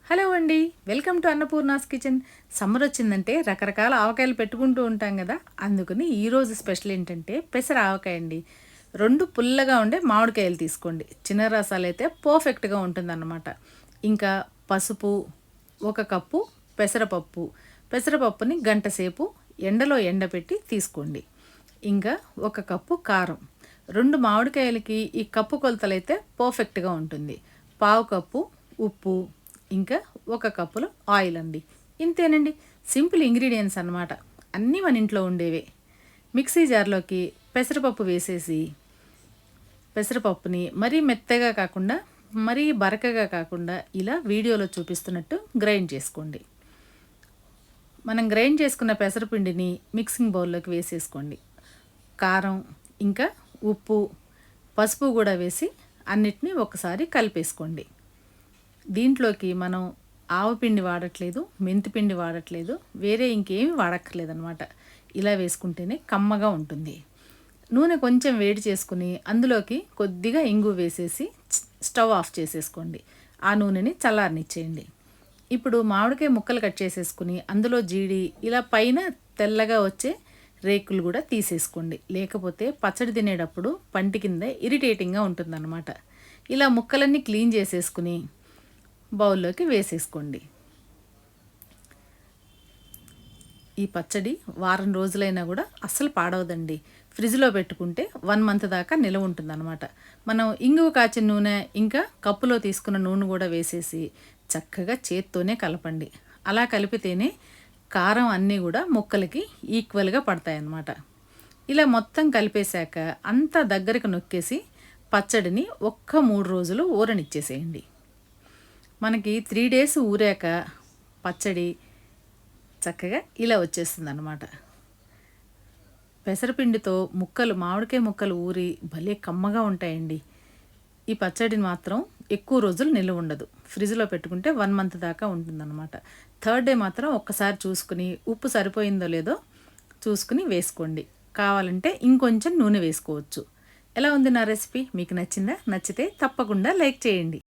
Hello అండి, welcome to Annapurna's kitchen. Summer వచ్చిందంటే రకరకాల ఆవకాయలు పెట్టుకుంటూ ఉంటాం కదా. అందుకని ఈరోజు స్పెషల్ ఏంటంటే పెసర ఆవకాయ అండి. 2 పుల్లగా ఉండే మామిడికాయలు తీసుకోండి. చిన్న రసాలు అయితే పర్ఫెక్ట్గా ఉంటుందన్నమాట. ఇంకా పసుపు, 1 కప్పు పెసరపప్పు. పెసరపప్పుని గంట సేపు ఎండలో ఎండబెట్టి తీసుకోండి. ఇంకా 1 కప్పు కారం. 2 మామిడికాయలకి ఈ కప్పు కొలతలైతే పర్ఫెక్ట్గా ఉంటుంది. పావు కప్పు ఉప్పు, ఇంకా 1 కప్పులో ఆయిల్ అండి. ఇంతేనండి, సింపుల్ ఇంగ్రీడియంట్స్ అన్నమాట. అన్నీ మన ఇంట్లో ఉండేవే. మిక్సీ జార్లోకి పెసరపప్పు వేసేసి, పెసరపప్పుని మరీ మెత్తగా కాకుండా మరీ బరకగా కాకుండా ఇలా వీడియోలో చూపిస్తున్నట్టు గ్రైండ్ చేసుకోండి. మనం గ్రైండ్ చేసుకున్న పెసరపిండిని మిక్సింగ్ బౌల్లోకి వేసేసుకోండి. కారం, ఇంకా ఉప్పు, పసుపు కూడా వేసి అన్నిటినీ ఒకసారి కలిపేసుకోండి. దీంట్లోకి మనం ఆవపిండి వాడట్లేదు, మెంతిపిండి వాడట్లేదు, వేరే ఇంకేమి వాడక్కర్లేదనమాట. ఇలా వేసుకుంటేనే కమ్మగా ఉంటుంది. నూనె కొంచెం వేడి చేసుకుని అందులోకి కొద్దిగా ఇంగు వేసేసి స్టవ్ ఆఫ్ చేసేసుకోండి. ఆ నూనెని చల్లారనిచ్చేయండి. ఇప్పుడు మామిడికాయ ముక్కలు కట్ చేసేసుకుని అందులో జీడి ఇలా పైన తెల్లగా వచ్చే రేకులు కూడా తీసేసుకోండి. లేకపోతే పచ్చడి తినేటప్పుడు పంటి కింద ఇరిటేటింగ్గా ఉంటుందన్నమాట. ఇలా ముక్కలన్నీ క్లీన్ చేసేసుకుని బౌల్లోకి వేసేసుకోండి. ఈ పచ్చడి వారం రోజులైనా కూడా అస్సలు పాడవదండి. ఫ్రిడ్జ్లో పెట్టుకుంటే 1 మంత్ దాకా నిలవ ఉంటుందన్నమాట. మనం ఇంగువ కాచిన నూనె ఇంకా కప్పులో తీసుకున్న నూనె కూడా వేసేసి చక్కగా చేత్తోనే కలపండి. అలా కలిపితేనే కారం అన్నీ కూడా ముక్కలకి ఈక్వల్గా పడతాయన్నమాట. ఇలా మొత్తం కలిపేశాక అంతా దగ్గరకు నొక్కేసి పచ్చడిని 3 రోజులు ఊరనిచ్చేసేయండి. మనకి 3 డేస్ ఊరాక పచ్చడి చక్కగా ఇలా వచ్చేస్తుంది అన్నమాట. పెసరపిండితో మామిడికాయ ముక్కలు ఊరి భలే కమ్మగా ఉంటాయండి. ఈ పచ్చడిని మాత్రం ఎక్కువ రోజులు నిల్వ ఉండదు. ఫ్రిడ్జ్లో పెట్టుకుంటే 1 మంత్ దాకా ఉంటుందన్నమాట. 3rd డే మాత్రం ఒక్కసారి చూసుకుని ఉప్పు సరిపోయిందో లేదో చూసుకుని వేసుకోండి. కావాలంటే ఇంకొంచెం నూనె వేసుకోవచ్చు. ఎలా ఉంది నా రెసిపీ? మీకు నచ్చిందా? నచ్చితే తప్పకుండా లైక్ చేయండి.